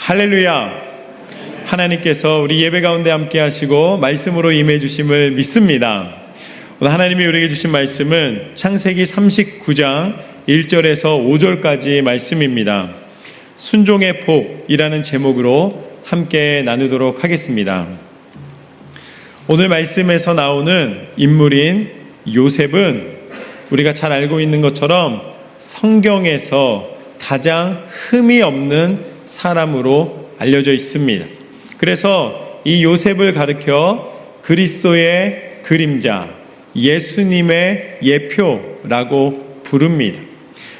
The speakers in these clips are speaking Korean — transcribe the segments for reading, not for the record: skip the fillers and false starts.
할렐루야! 하나님께서 우리 예배 가운데 함께 하시고 말씀으로 임해 주심을 믿습니다. 오늘 하나님이 우리에게 주신 말씀은 창세기 39장 1절에서 5절까지 말씀입니다. 순종의 복이라는 제목으로 함께 나누도록 하겠습니다. 오늘 말씀에서 나오는 인물인 요셉은 우리가 잘 알고 있는 것처럼 성경에서 가장 흠이 없는 사람으로 알려져 있습니다. 그래서 이 요셉을 가리켜 그리스도의 그림자, 예수님의 예표라고 부릅니다.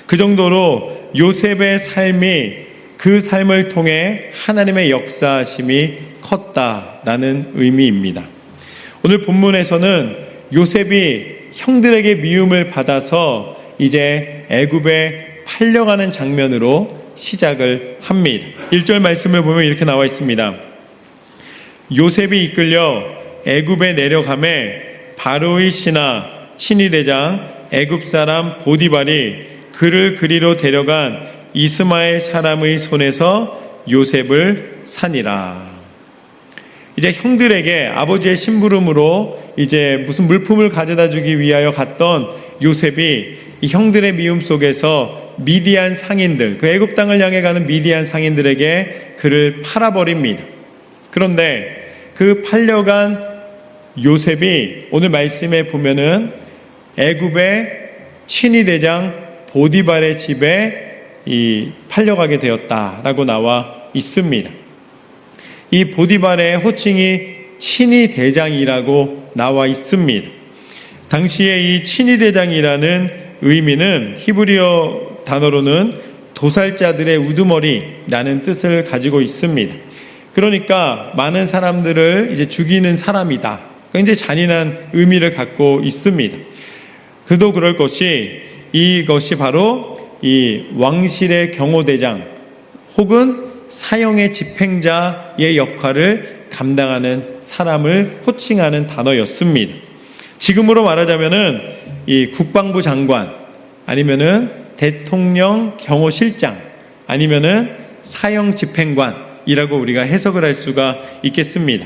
그 정도로 요셉의 삶이 그 삶을 통해 하나님의 역사하심이 컸다라는 의미입니다. 오늘 본문에서는 요셉이 형들에게 미움을 받아서 이제 애굽에 팔려가는 장면으로 시작을 합니다. 1절 말씀을 보면 이렇게 나와 있습니다. 요셉이 이끌려 애굽에 내려가매 바로의 신하 친위대장 애굽 사람 보디발이 그를 그리로 데려간 이스마엘 사람의 손에서 요셉을 산이라. 이제 형들에게 아버지의 심부름으로 이제 무슨 물품을 가져다 주기 위하여 갔던 요셉이 이 형들의 미움 속에서 미디안 상인들, 그 애굽 땅을 향해 가는 미디안 상인들에게 그를 팔아버립니다. 그런데 그 팔려간 요셉이 오늘 말씀에 보면은 애굽의 친위대장 보디발의 집에 팔려가게 되었다라고 나와 있습니다. 이 보디발의 호칭이 친위대장이라고 나와 있습니다. 당시에 이 친위대장이라는 의미는 히브리어 단어로는 도살자들의 우두머리라는 뜻을 가지고 있습니다. 그러니까 많은 사람들을 이제 죽이는 사람이다. 굉장히 잔인한 의미를 갖고 있습니다. 그도 그럴 것이 이것이 바로 이 왕실의 경호대장 혹은 사형의 집행자의 역할을 감당하는 사람을 호칭하는 단어였습니다. 지금으로 말하자면은 이 국방부 장관 아니면은 대통령 경호실장 아니면은 사형 집행관이라고 우리가 해석을 할 수가 있겠습니다.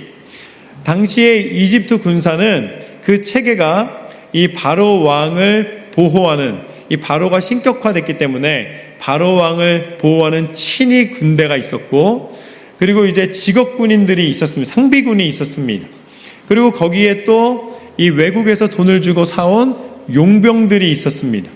당시에 이집트 군사는 그 체계가 이 바로 왕을 보호하는 이 바로가 신격화됐기 때문에 바로 왕을 보호하는 친위 군대가 있었고 그리고 이제 직업군인들이 있었습니다. 상비군이 있었습니다. 그리고 거기에 또 이 외국에서 돈을 주고 사온 용병들이 있었습니다.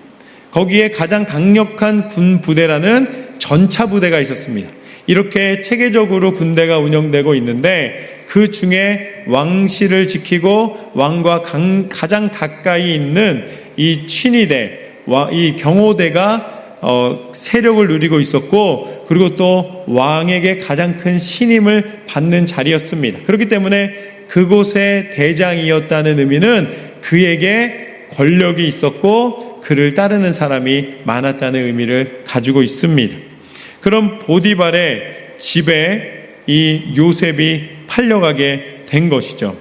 거기에 가장 강력한 군 부대라는 전차 부대가 있었습니다. 이렇게 체계적으로 군대가 운영되고 있는데 그 중에 왕실을 지키고 왕과 가장 가까이 있는 이 친위대, 이 경호대가 세력을 누리고 있었고 그리고 또 왕에게 가장 큰 신임을 받는 자리였습니다. 그렇기 때문에 그곳의 대장이었다는 의미는 그에게 권력이 있었고 그를 따르는 사람이 많았다는 의미를 가지고 있습니다. 그럼 보디발의 집에 이 요셉이 팔려가게 된 것이죠.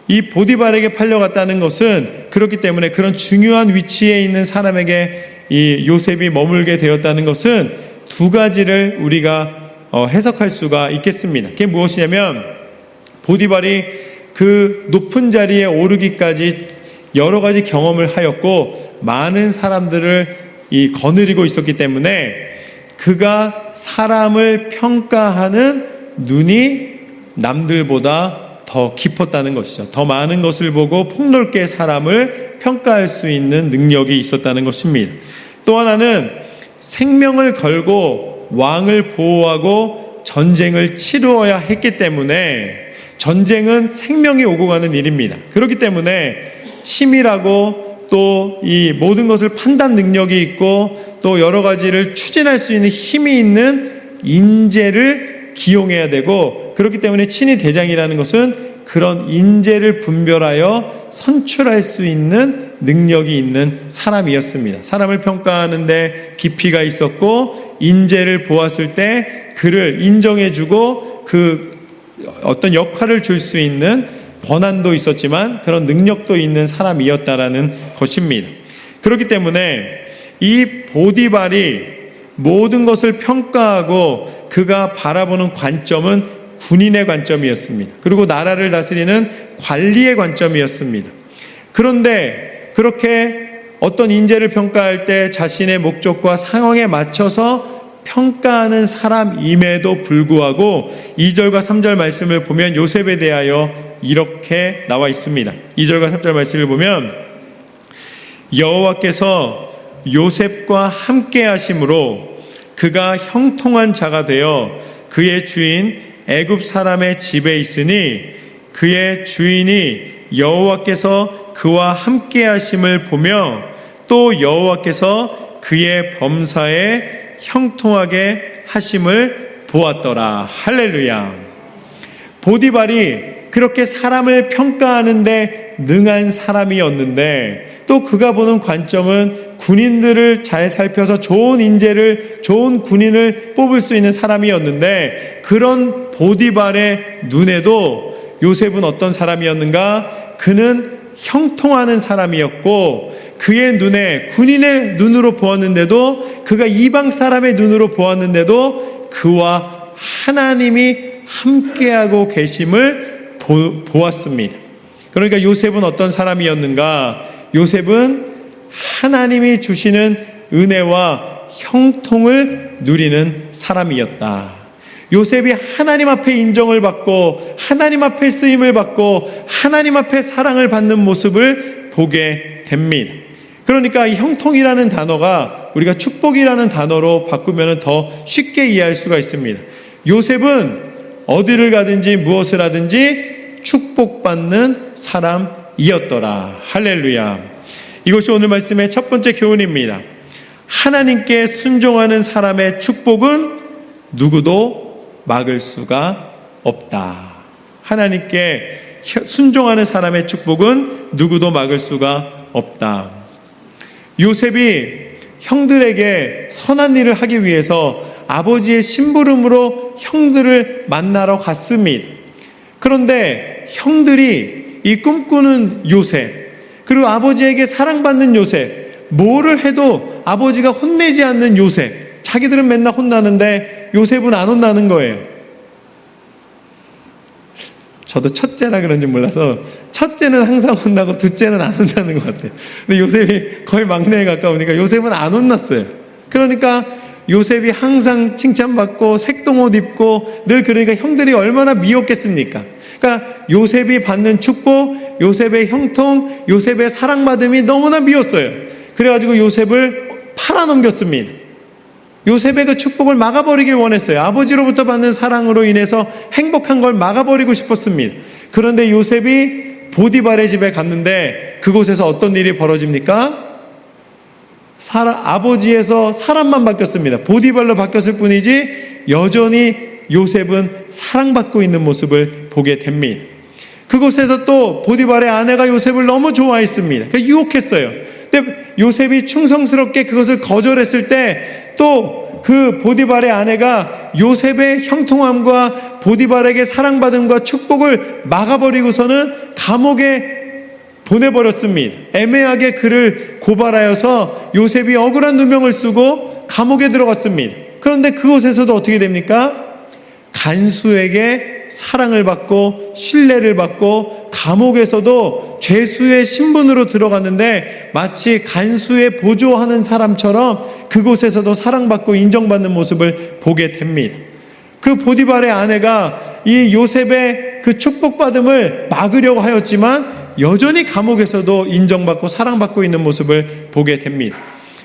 이 보디발에게 팔려갔다는 것은 그렇기 때문에 그런 중요한 위치에 있는 사람에게 이 요셉이 머물게 되었다는 것은 두 가지를 우리가 해석할 수가 있겠습니다. 그게 무엇이냐면 보디발이 그 높은 자리에 오르기까지 여러 가지 경험을 하였고 많은 사람들을 거느리고 있었기 때문에 그가 사람을 평가하는 눈이 남들보다 더 깊었다는 것이죠. 더 많은 것을 보고 폭넓게 사람을 평가할 수 있는 능력이 있었다는 것입니다. 또 하나는 생명을 걸고 왕을 보호하고 전쟁을 치루어야 했기 때문에 전쟁은 생명이 오고 가는 일입니다. 그렇기 때문에 치밀하고 또 이 모든 것을 판단 능력이 있고 또 여러 가지를 추진할 수 있는 힘이 있는 인재를 기용해야 되고 그렇기 때문에 친위대장이라는 것은 그런 인재를 분별하여 선출할 수 있는 능력이 있는 사람이었습니다. 사람을 평가하는데 깊이가 있었고 인재를 보았을 때 그를 인정해주고 그 어떤 역할을 줄 수 있는 권한도 있었지만 그런 능력도 있는 사람이었다라는 것입니다. 그렇기 때문에 이 보디발이 모든 것을 평가하고 그가 바라보는 관점은 군인의 관점이었습니다. 그리고 나라를 다스리는 관리의 관점이었습니다. 그런데 그렇게 어떤 인재를 평가할 때 자신의 목적과 상황에 맞춰서 평가하는 사람임에도 불구하고 2절과 3절 말씀을 보면 요셉에 대하여 이렇게 나와 있습니다. 2절과 3절 말씀을 보면 여호와께서 요셉과 함께 하심으로 그가 형통한 자가 되어 그의 주인 애굽 사람의 집에 있으니 그의 주인이 여호와께서 그와 함께 하심을 보며 또 여호와께서 그의 범사에 형통하게 하심을 보았더라. 할렐루야. 보디발이 그렇게 사람을 평가하는데 능한 사람이었는데 또 그가 보는 관점은 군인들을 잘 살펴서 좋은 인재를, 좋은 군인을 뽑을 수 있는 사람이었는데 그런 보디발의 눈에도 요셉은 어떤 사람이었는가? 그는 형통하는 사람이었고 그의 눈에, 군인의 눈으로 보았는데도, 그가 이방 사람의 눈으로 보았는데도 그와 하나님이 함께하고 계심을 보았습니다. 그러니까 요셉은 어떤 사람이었는가? 요셉은 하나님이 주시는 은혜와 형통을 누리는 사람이었다. 요셉이 하나님 앞에 인정을 받고 하나님 앞에 쓰임을 받고 하나님 앞에 사랑을 받는 모습을 보게 됩니다. 그러니까 이 형통이라는 단어가 우리가 축복이라는 단어로 바꾸면 더 쉽게 이해할 수가 있습니다. 요셉은 어디를 가든지 무엇을 하든지 축복받는 사람이었더라. 할렐루야. 이것이 오늘 말씀의 첫 번째 교훈입니다. 하나님께 순종하는 사람의 축복은 누구도 막을 수가 없다. 하나님께 순종하는 사람의 축복은 누구도 막을 수가 없다. 요셉이 형들에게 선한 일을 하기 위해서 아버지의 심부름으로 형들을 만나러 갔습니다. 그런데 형들이 이 꿈꾸는 요셉, 그리고 아버지에게 사랑받는 요셉, 뭐를 해도 아버지가 혼내지 않는 요셉, 자기들은 맨날 혼나는데 요셉은 안 혼나는 거예요. 저도 첫째라 그런지 몰라서 첫째는 항상 혼나고 둘째는 안 혼나는 것 같아요. 근데 요셉이 거의 막내에 가까우니까 요셉은 안 혼났어요. 그러니까 요셉이 항상 칭찬받고 색동옷 입고 늘, 그러니까 형들이 얼마나 미웠겠습니까? 그러니까 요셉이 받는 축복, 요셉의 형통, 요셉의 사랑받음이 너무나 미웠어요. 그래가지고 요셉을 팔아넘겼습니다. 요셉의 그 축복을 막아버리길 원했어요. 아버지로부터 받는 사랑으로 인해서 행복한 걸 막아버리고 싶었습니다. 그런데 요셉이 보디발의 집에 갔는데 그곳에서 어떤 일이 벌어집니까? 아버지에서 사람만 바뀌었습니다. 보디발로 바뀌었을 뿐이지 여전히 요셉은 사랑받고 있는 모습을 보게 됩니다. 그곳에서 또 보디발의 아내가 요셉을 너무 좋아했습니다. 그러니까 유혹했어요. 근데 요셉이 충성스럽게 그것을 거절했을 때 또 그 보디발의 아내가 요셉의 형통함과 보디발에게 사랑받음과 축복을 막아버리고서는 감옥에 보내버렸습니다. 애매하게 그를 고발하여서 요셉이 억울한 누명을 쓰고 감옥에 들어갔습니다. 그런데 그곳에서도 어떻게 됩니까? 간수에게 사랑을 받고 신뢰를 받고 감옥에서도 죄수의 신분으로 들어갔는데 마치 간수에 보조하는 사람처럼 그곳에서도 사랑받고 인정받는 모습을 보게 됩니다. 그 보디발의 아내가 이 요셉의 그 축복받음을 막으려고 하였지만 여전히 감옥에서도 인정받고 사랑받고 있는 모습을 보게 됩니다.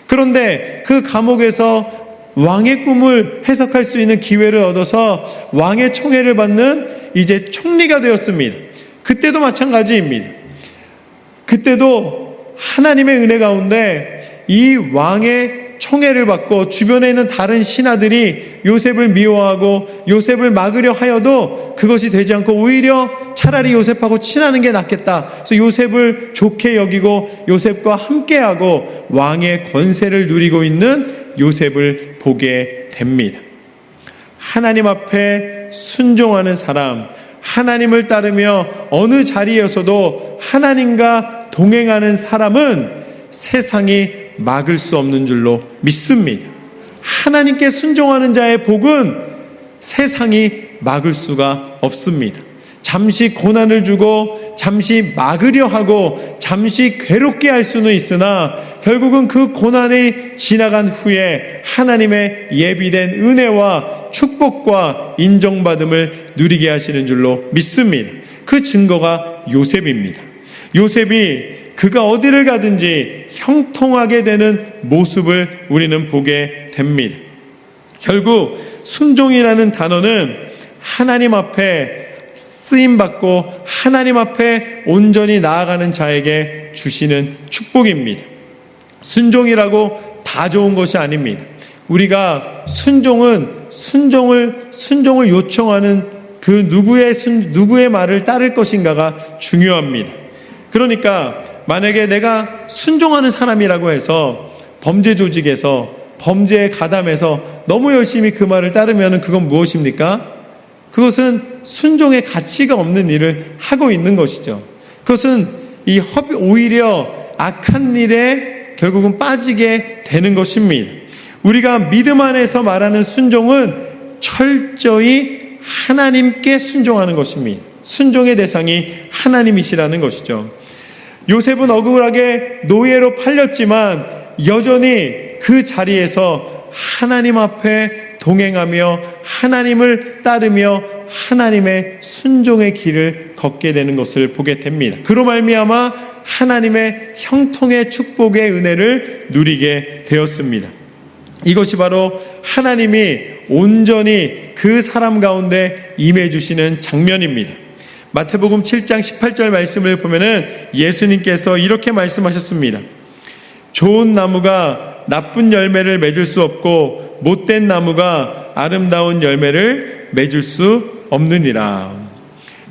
그런데 그 감옥에서 왕의 꿈을 해석할 수 있는 기회를 얻어서 왕의 총애를 받는 이제 총리가 되었습니다. 그때도 마찬가지입니다. 그때도 하나님의 은혜 가운데 이 왕의 총애를 받고 주변에 있는 다른 신하들이 요셉을 미워하고 요셉을 막으려 하여도 그것이 되지 않고 오히려 차라리 요셉하고 친하는 게 낫겠다. 그래서 요셉을 좋게 여기고 요셉과 함께하고 왕의 권세를 누리고 있는 요셉을 보게 됩니다. 하나님 앞에 순종하는 사람, 하나님을 따르며 어느 자리에서도 하나님과 동행하는 사람은 세상이 막을 수 없는 줄로 믿습니다. 하나님께 순종하는 자의 복은 세상이 막을 수가 없습니다. 잠시 고난을 주고 잠시 막으려 하고 잠시 괴롭게 할 수는 있으나 결국은 그 고난이 지나간 후에 하나님의 예비된 은혜와 축복과 인정받음을 누리게 하시는 줄로 믿습니다. 그 증거가 요셉입니다. 요셉이 그가 어디를 가든지 형통하게 되는 모습을 우리는 보게 됩니다. 결국 순종이라는 단어는 하나님 앞에 쓰임받고 하나님 앞에 온전히 나아가는 자에게 주시는 축복입니다. 순종이라고 다 좋은 것이 아닙니다. 우리가 순종을 요청하는 그 누구의 말을 따를 것인가가 중요합니다. 그러니까 만약에 내가 순종하는 사람이라고 해서 범죄 조직에서 범죄에 가담해서 너무 열심히 그 말을 따르면 그건 무엇입니까? 그것은 순종의 가치가 없는 일을 하고 있는 것이죠. 그것은 오히려 악한 일에 결국은 빠지게 되는 것입니다. 우리가 믿음 안에서 말하는 순종은 철저히 하나님께 순종하는 것입니다. 순종의 대상이 하나님이시라는 것이죠. 요셉은 억울하게 노예로 팔렸지만 여전히 그 자리에서 하나님 앞에 동행하며 하나님을 따르며 하나님의 순종의 길을 걷게 되는 것을 보게 됩니다. 그로 말미암아 하나님의 형통의 축복의 은혜를 누리게 되었습니다. 이것이 바로 하나님이 온전히 그 사람 가운데 임해 주시는 장면입니다. 마태복음 7장 18절 말씀을 보면은 예수님께서 이렇게 말씀하셨습니다. 좋은 나무가 나쁜 열매를 맺을 수 없고 못된 나무가 아름다운 열매를 맺을 수 없느니라.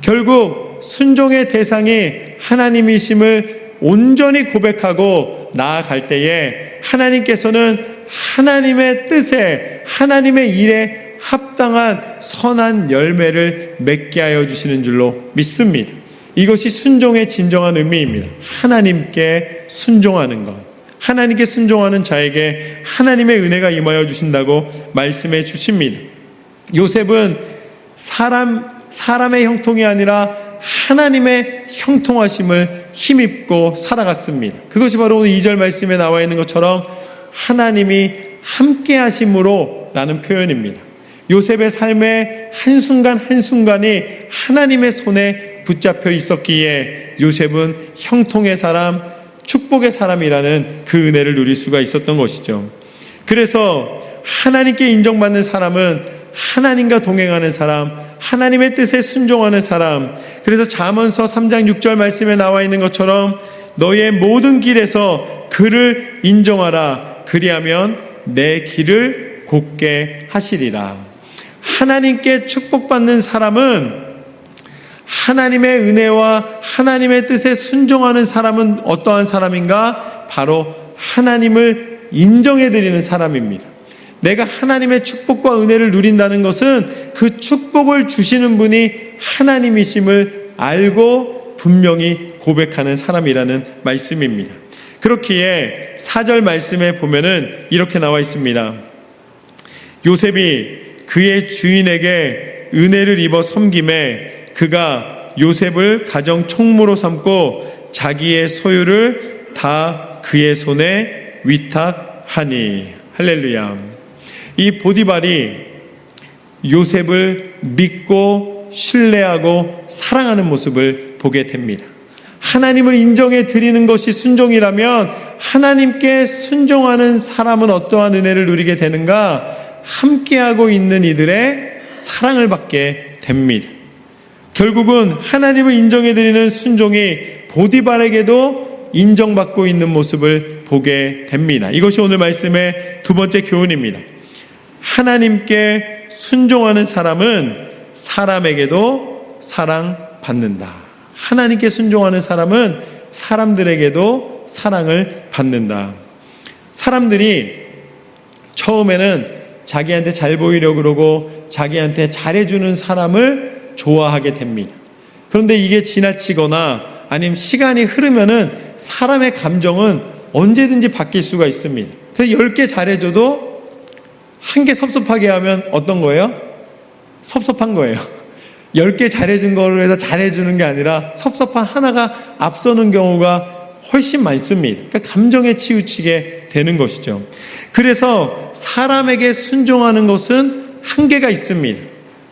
결국 순종의 대상이 하나님이심을 온전히 고백하고 나아갈 때에 하나님께서는 하나님의 뜻에 하나님의 일에 합당한 선한 열매를 맺게 하여 주시는 줄로 믿습니다. 이것이 순종의 진정한 의미입니다. 하나님께 순종하는 것. 하나님께 순종하는 자에게 하나님의 은혜가 임하여 주신다고 말씀해 주십니다. 요셉은 사람의 형통이 아니라 하나님의 형통하심을 힘입고 살아갔습니다. 그것이 바로 오늘 2절 말씀에 나와 있는 것처럼 하나님이 함께 하심으로 라는 표현입니다. 요셉의 삶의 한순간 한순간이 하나님의 손에 붙잡혀 있었기에 요셉은 형통의 사람, 축복의 사람이라는 그 은혜를 누릴 수가 있었던 것이죠. 그래서 하나님께 인정받는 사람은 하나님과 동행하는 사람, 하나님의 뜻에 순종하는 사람. 그래서 잠언서 3장 6절 말씀에 나와 있는 것처럼 너의 모든 길에서 그를 인정하라. 그리하면 내 길을 곧게 하시리라. 하나님께 축복받는 사람은 하나님의 은혜와 하나님의 뜻에 순종하는 사람은 어떠한 사람인가? 바로 하나님을 인정해드리는 사람입니다. 내가 하나님의 축복과 은혜를 누린다는 것은 그 축복을 주시는 분이 하나님이심을 알고 분명히 고백하는 사람이라는 말씀입니다. 그렇기에 4절 말씀에 보면은 이렇게 나와 있습니다. 요셉이 그의 주인에게 은혜를 입어 섬김에 그가 요셉을 가정 총무로 삼고 자기의 소유를 다 그의 손에 위탁하니. 할렐루야. 이 보디발이 요셉을 믿고 신뢰하고 사랑하는 모습을 보게 됩니다. 하나님을 인정해 드리는 것이 순종이라면 하나님께 순종하는 사람은 어떠한 은혜를 누리게 되는가? 함께하고 있는 이들의 사랑을 받게 됩니다. 결국은 하나님을 인정해 드리는 순종이 보디발에게도 인정받고 있는 모습을 보게 됩니다. 이것이 오늘 말씀의 두 번째 교훈입니다. 하나님께 순종하는 사람은 사람에게도 사랑받는다. 하나님께 순종하는 사람은 사람들에게도 사랑을 받는다. 사람들이 처음에는 자기한테 잘 보이려고 그러고 자기한테 잘해주는 사람을 좋아하게 됩니다. 그런데 이게 지나치거나 아니면 시간이 흐르면은 사람의 감정은 언제든지 바뀔 수가 있습니다. 그래서 10개 잘해줘도 한 개 섭섭하게 하면 어떤 거예요? 섭섭한 거예요. 10개 잘해준 거로 해서 잘해주는 게 아니라 섭섭한 하나가 앞서는 경우가 훨씬 많습니다. 그러니까 감정에 치우치게 되는 것이죠. 그래서 사람에게 순종하는 것은 한계가 있습니다.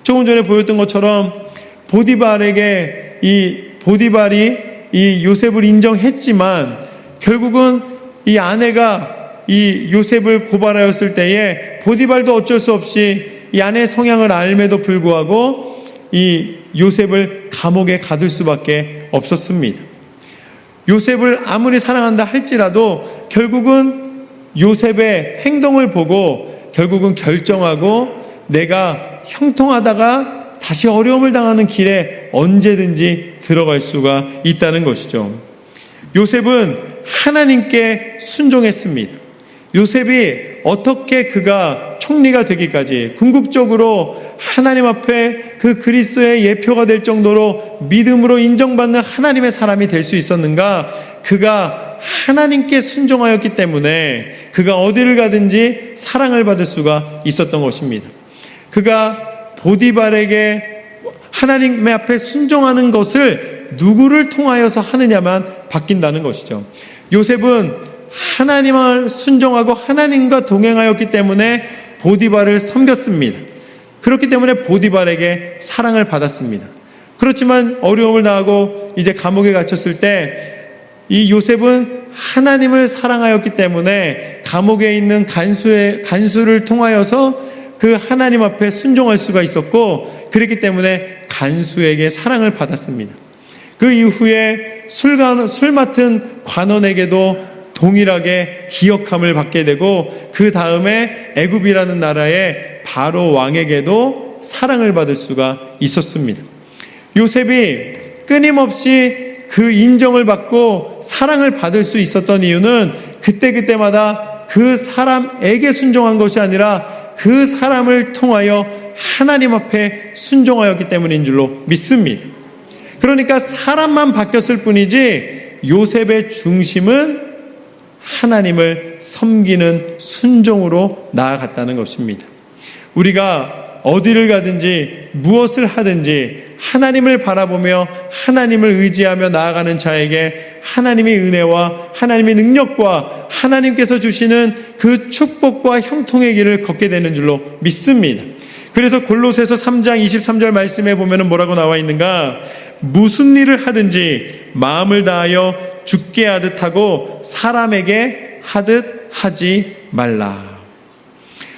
조금 전에 보였던 것처럼 보디발에게 보디발이 이 요셉을 인정했지만 결국은 이 아내가 이 요셉을 고발하였을 때에 보디발도 어쩔 수 없이 이 아내의 성향을 알매도 불구하고 이 요셉을 감옥에 가둘 수밖에 없었습니다. 요셉을 아무리 사랑한다 할지라도 결국은 요셉의 행동을 보고 결국은 결정하고 내가 형통하다가 다시 어려움을 당하는 길에 언제든지 들어갈 수가 있다는 것이죠. 요셉은 하나님께 순종했습니다. 요셉이 어떻게 그가 총리가 되기까지 궁극적으로 하나님 앞에 그 그리스도의 예표가 될 정도로 믿음으로 인정받는 하나님의 사람이 될 수 있었는가? 그가 하나님께 순종하였기 때문에 그가 어디를 가든지 사랑을 받을 수가 있었던 것입니다. 그가 보디발에게 하나님의 앞에 순종하는 것을 누구를 통하여서 하느냐만 바뀐다는 것이죠. 요셉은 하나님을 순종하고 하나님과 동행하였기 때문에 보디발을 섬겼습니다. 그렇기 때문에 보디발에게 사랑을 받았습니다. 그렇지만 어려움을 당하고 이제 감옥에 갇혔을 때 이 요셉은 하나님을 사랑하였기 때문에 감옥에 있는 간수를 통하여서 그 하나님 앞에 순종할 수가 있었고 그렇기 때문에 간수에게 사랑을 받았습니다. 그 이후에 술 맡은 관원에게도 동일하게 기억함을 받게 되고 그 다음에 애굽이라는 나라의 바로 왕에게도 사랑을 받을 수가 있었습니다. 요셉이 끊임없이 그 인정을 받고 사랑을 받을 수 있었던 이유는 그때마다 그 사람에게 순종한 것이 아니라 그 사람을 통하여 하나님 앞에 순종하였기 때문인 줄로 믿습니다. 그러니까 사람만 바뀌었을 뿐이지 요셉의 중심은 하나님을 섬기는 순종으로 나아갔다는 것입니다. 우리가 어디를 가든지 무엇을 하든지 하나님을 바라보며 하나님을 의지하며 나아가는 자에게 하나님의 은혜와 하나님의 능력과 하나님께서 주시는 그 축복과 형통의 길을 걷게 되는 줄로 믿습니다. 그래서 골로새서 3장 23절 말씀에 보면 뭐라고 나와 있는가? 무슨 일을 하든지 마음을 다하여 주께 하듯 하고 사람에게 하듯 하지 말라.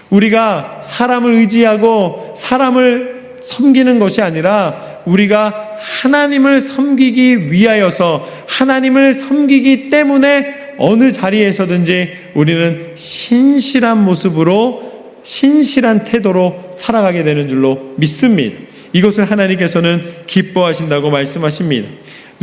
우리가 사람을 의지하고 사람을 섬기는 것이 아니라 우리가 하나님을 섬기기 위하여서 하나님을 섬기기 때문에 어느 자리에서든지 우리는 신실한 모습으로 신실한 태도로 살아가게 되는 줄로 믿습니다. 이것을 하나님께서는 기뻐하신다고 말씀하십니다.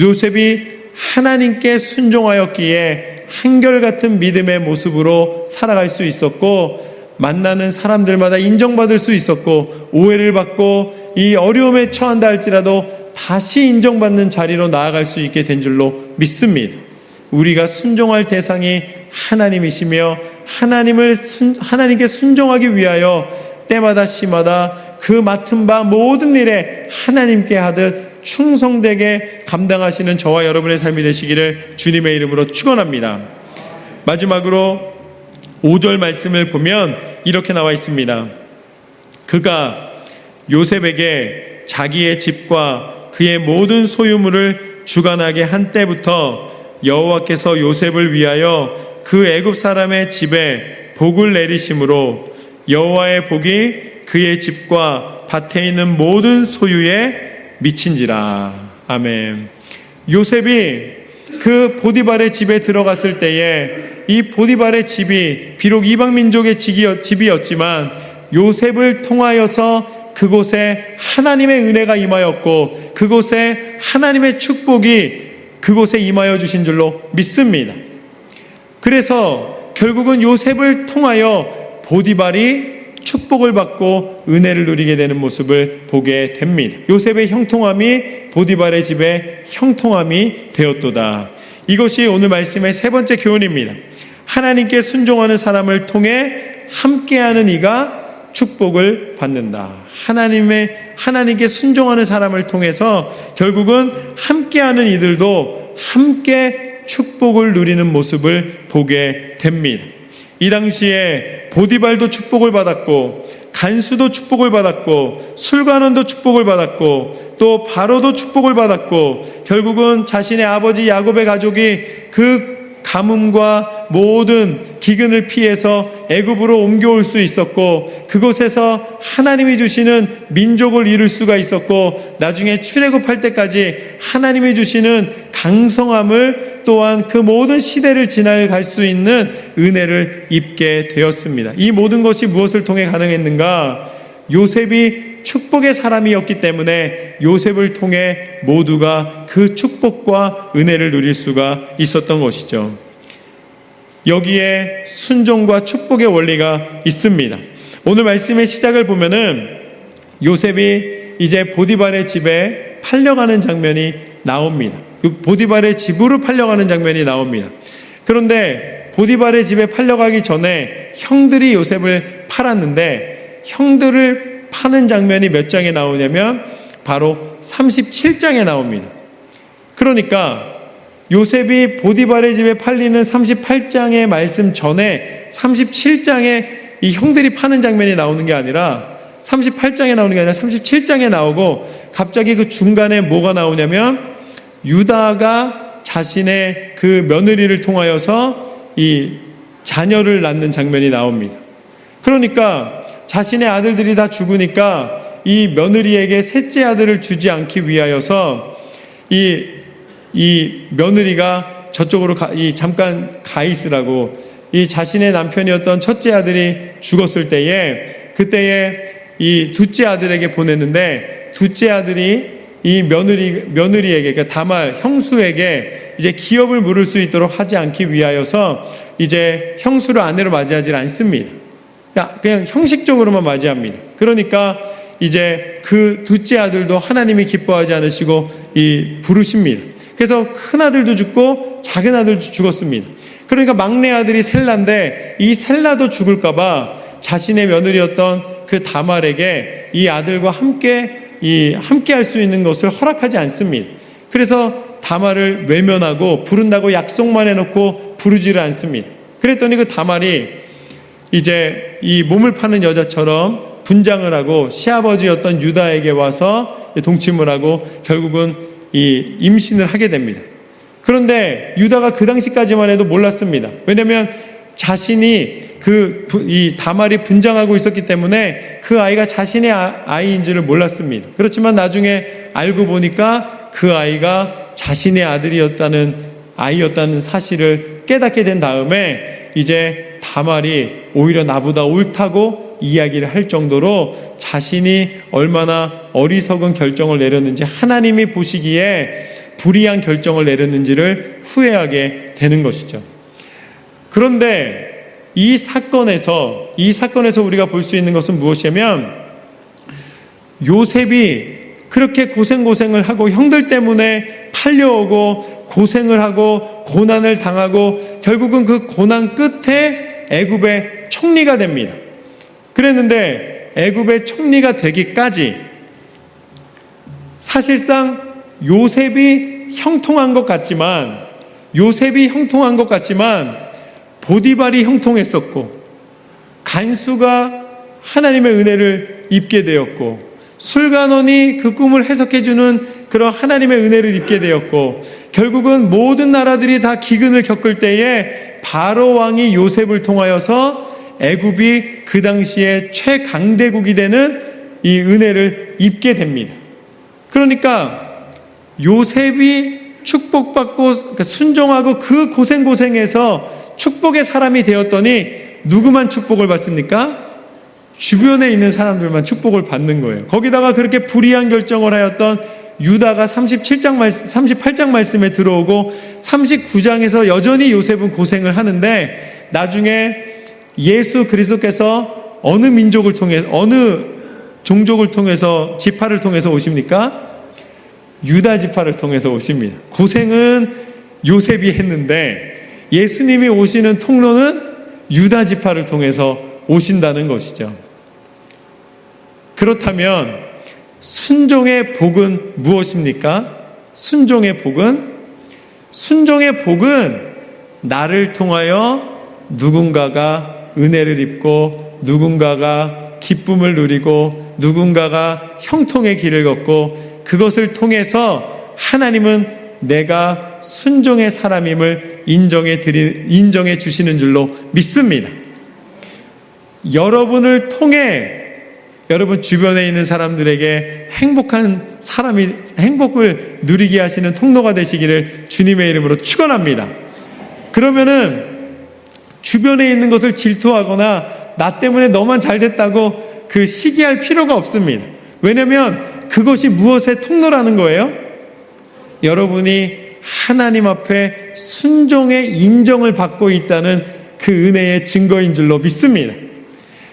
요셉이 하나님께 순종하였기에 한결같은 믿음의 모습으로 살아갈 수 있었고 만나는 사람들마다 인정받을 수 있었고 오해를 받고 이 어려움에 처한다 할지라도 다시 인정받는 자리로 나아갈 수 있게 된 줄로 믿습니다. 우리가 순종할 대상이 하나님이시며 하나님께 순종하기 위하여 때마다 시마다 그 맡은 바 모든 일에 하나님께 하듯 충성되게 감당하시는 저와 여러분의 삶이 되시기를 주님의 이름으로 축원합니다. 마지막으로 5절 말씀을 보면 이렇게 나와 있습니다. 그가 요셉에게 자기의 집과 그의 모든 소유물을 주관하게 한 때부터 여호와께서 요셉을 위하여 그 애굽 사람의 집에 복을 내리심으로 여호와의 복이 그의 집과 밭에 있는 모든 소유에 미친지라. 아멘. 요셉이 그 보디발의 집에 들어갔을 때에 이 보디발의 집이 비록 이방민족의 집이었지만 요셉을 통하여서 그곳에 하나님의 은혜가 임하였고 그곳에 하나님의 축복이 그곳에 임하여 주신 줄로 믿습니다. 그래서 결국은 요셉을 통하여 보디발이 축복을 받고 은혜를 누리게 되는 모습을 보게 됩니다. 요셉의 형통함이 보디발의 집에 형통함이 되었도다. 이것이 오늘 말씀의 세 번째 교훈입니다. 하나님께 순종하는 사람을 통해 함께하는 이가 축복을 받는다. 하나님께 순종하는 사람을 통해서 결국은 함께하는 이들도 함께 축복을 누리는 모습을 보게 됩니다. 이 당시에 보디발도 축복을 받았고, 간수도 축복을 받았고, 술관원도 축복을 받았고, 또 바로도 축복을 받았고, 결국은 자신의 아버지 야곱의 가족이 그 가뭄과 모든 기근을 피해서 애굽으로 옮겨올 수 있었고, 그곳에서 하나님이 주시는 민족을 이룰 수가 있었고, 나중에 출애굽할 때까지 하나님이 주시는 강성함을, 또한 그 모든 시대를 지나갈 수 있는 은혜를 입게 되었습니다. 이 모든 것이 무엇을 통해 가능했는가? 요셉이 축복의 사람이었기 때문에 요셉을 통해 모두가 그 축복과 은혜를 누릴 수가 있었던 것이죠. 여기에 순종과 축복의 원리가 있습니다. 오늘 말씀의 시작을 보면은 요셉이 이제 보디발의 집에 팔려가는 장면이 나옵니다. 보디발의 집으로 팔려가는 장면이 나옵니다. 그런데 보디발의 집에 팔려가기 전에 형들이 요셉을 팔았는데, 형들을 파는 장면이 몇 장에 나오냐면 바로 37장에 나옵니다. 그러니까 요셉이 보디발의 집에 팔리는 38장의 말씀 전에 37장에 이 형들이 파는 장면이 나오는 게 아니라 38장에 나오는 게 아니라 37장에 나오고, 갑자기 그 중간에 뭐가 나오냐면 유다가 자신의 그 며느리를 통하여서 이 자녀를 낳는 장면이 나옵니다. 그러니까 자신의 아들들이 다 죽으니까 이 며느리에게 셋째 아들을 주지 않기 위하여서 이 며느리가 저쪽으로 잠깐 가 있으라고, 이 자신의 남편이었던 첫째 아들이 죽었을 때에, 그때에 이 둘째 아들에게 보냈는데, 둘째 아들이 이 며느리에게, 그러니까 다말 형수에게 이제 기업을 물을 수 있도록 하지 않기 위하여서 이제 형수를 아내로 맞이하지 않습니다. 그냥 형식적으로만 맞이합니다. 그러니까 이제 그 둘째 아들도 하나님이 기뻐하지 않으시고 부르십니다. 그래서 큰 아들도 죽고 작은 아들도 죽었습니다. 그러니까 막내 아들이 셀라인데, 이 셀라도 죽을까봐 자신의 며느리였던 그 다말에게 이 아들과 함께 할 수 있는 것을 허락하지 않습니다. 그래서 다말을 외면하고 부른다고 약속만 해놓고 부르지를 않습니다. 그랬더니 그 다말이 이제 이 몸을 파는 여자처럼 분장을 하고 시아버지였던 유다에게 와서 동침을 하고 결국은 이 임신을 하게 됩니다. 그런데 유다가 그 당시까지만 해도 몰랐습니다. 왜냐하면 자신이 이 다말이 분장하고 있었기 때문에 그 아이가 자신의 아이인지를 몰랐습니다. 그렇지만 나중에 알고 보니까 그 아이가 자신의 아이였다는 사실을 깨닫게 된 다음에 이제 다말이 오히려 나보다 옳다고 이야기를 할 정도로 자신이 얼마나 어리석은 결정을 내렸는지, 하나님이 보시기에 불의한 결정을 내렸는지를 후회하게 되는 것이죠. 그런데 이 사건에서 우리가 볼 수 있는 것은 무엇이냐면, 요셉이 그렇게 고생을 하고 형들 때문에 팔려오고 고생을 하고 고난을 당하고 결국은 그 고난 끝에 애굽의 총리가 됩니다. 그랬는데 애굽의 총리가 되기까지 사실상 요셉이 형통한 것 같지만 보디발이 형통했었고, 간수가 하나님의 은혜를 입게 되었고, 술관원이 그 꿈을 해석해주는 그런 하나님의 은혜를 입게 되었고, 결국은 모든 나라들이 다 기근을 겪을 때에 바로 왕이 요셉을 통하여서 애굽이 그 당시에 최강대국이 되는 이 은혜를 입게 됩니다. 그러니까 요셉이 축복받고 순종하고 그 고생해서 축복의 사람이 되었더니 누구만 축복을 받습니까? 주변에 있는 사람들만 축복을 받는 거예요. 거기다가 그렇게 불의한 결정을 하였던 유다가 38장 말씀에 들어오고 39장에서 여전히 요셉은 고생을 하는데, 나중에 예수 그리스도께서 어느 민족을 통해, 어느 종족을 통해서, 지파를 통해서 오십니까? 유다 지파를 통해서 오십니다. 고생은 요셉이 했는데 예수님이 오시는 통로는 유다 지파를 통해서 오신다는 것이죠. 그렇다면 순종의 복은 무엇입니까? 순종의 복은 나를 통하여 누군가가 은혜를 입고 누군가가 기쁨을 누리고 누군가가 형통의 길을 걷고 그것을 통해서 하나님은 내가 순종의 사람임을 인정해 주시는 줄로 믿습니다. 여러분을 통해 여러분 주변에 있는 사람들에게 행복을 누리게 하시는 통로가 되시기를 주님의 이름으로 축원합니다. 그러면은 주변에 있는 것을 질투하거나 나 때문에 너만 잘 됐다고 그 시기할 필요가 없습니다. 왜냐하면 그것이 무엇의 통로라는 거예요? 여러분이 하나님 앞에 순종의 인정을 받고 있다는 그 은혜의 증거인 줄로 믿습니다.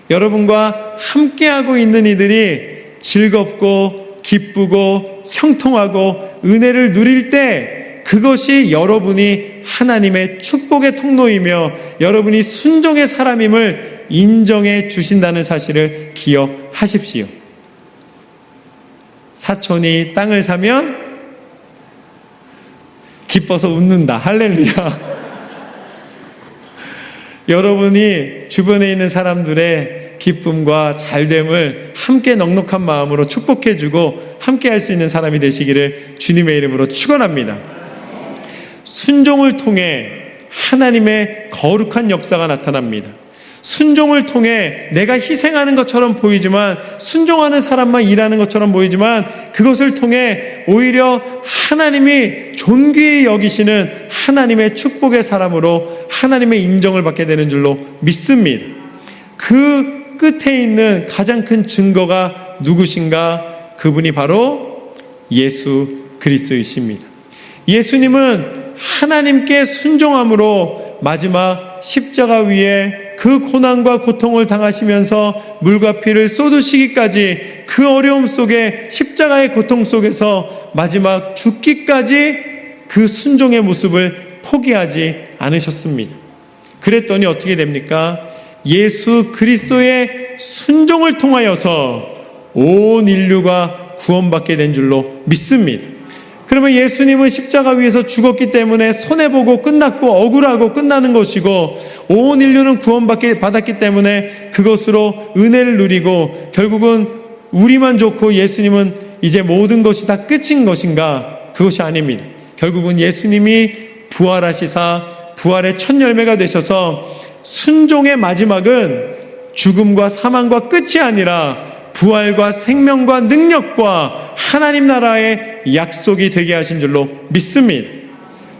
여러분과 함께하고 있는 이들이 즐겁고 기쁘고 형통하고 은혜를 누릴 때 그것이 여러분이 하나님의 축복의 통로이며 여러분이 순종의 사람임을 인정해 주신다는 사실을 기억하십시오. 사촌이 땅을 사면 기뻐서 웃는다. 할렐루야. 여러분이 주변에 있는 사람들의 기쁨과 잘됨을 함께 넉넉한 마음으로 축복해주고 함께 할 수 있는 사람이 되시기를 주님의 이름으로 축원합니다. 순종을 통해 하나님의 거룩한 역사가 나타납니다. 순종을 통해 내가 희생하는 것처럼 보이지만 순종하는 사람만 일하는 것처럼 보이지만 그것을 통해 오히려 하나님이 존귀히 여기시는 하나님의 축복의 사람으로 하나님의 인정을 받게 되는 줄로 믿습니다. 그 끝에 있는 가장 큰 증거가 누구신가? 그분이 바로 예수 그리스도이십니다. 예수님은 하나님께 순종함으로 마지막 십자가 위에 그 고난과 고통을 당하시면서 물과 피를 쏟으시기까지 그 어려움 속에 십자가의 고통 속에서 마지막 죽기까지 그 순종의 모습을 포기하지 않으셨습니다. 그랬더니 어떻게 됩니까? 예수 그리스도의 순종을 통하여서 온 인류가 구원받게 된 줄로 믿습니다. 그러면 예수님은 십자가 위에서 죽었기 때문에 손해보고 끝났고 억울하고 끝나는 것이고 온 인류는 구원받았기 때문에 그것으로 은혜를 누리고 결국은 우리만 좋고 예수님은 이제 모든 것이 다 끝인 것인가? 그것이 아닙니다. 결국은 예수님이 부활하시사 부활의 첫 열매가 되셔서 순종의 마지막은 죽음과 사망과 끝이 아니라 부활과 생명과 능력과 하나님 나라의 약속이 되게 하신 줄로 믿습니다.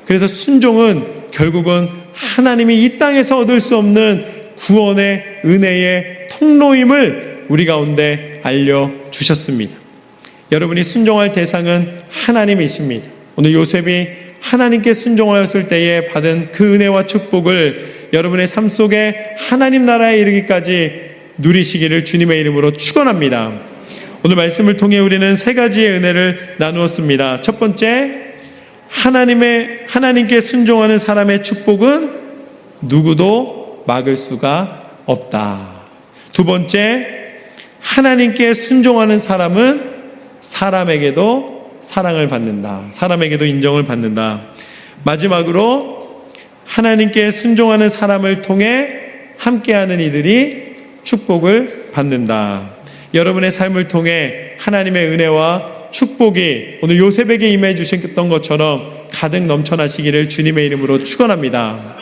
그래서 순종은 결국은 하나님이 이 땅에서 얻을 수 없는 구원의 은혜의 통로임을 우리 가운데 알려주셨습니다. 여러분이 순종할 대상은 하나님이십니다. 오늘 요셉이 하나님께 순종하였을 때에 받은 그 은혜와 축복을 여러분의 삶 속에 하나님 나라에 이르기까지 누리시기를 주님의 이름으로 축원합니다. 오늘 말씀을 통해 우리는 세 가지의 은혜를 나누었습니다. 첫 번째, 하나님께 순종하는 사람의 축복은 누구도 막을 수가 없다. 두 번째, 하나님께 순종하는 사람은 사람에게도 사랑을 받는다. 사람에게도 인정을 받는다. 마지막으로 하나님께 순종하는 사람을 통해 함께하는 이들이 축복을 받는다. 여러분의 삶을 통해 하나님의 은혜와 축복이 오늘 요셉에게 임해 주셨던 것처럼 가득 넘쳐나시기를 주님의 이름으로 축원합니다.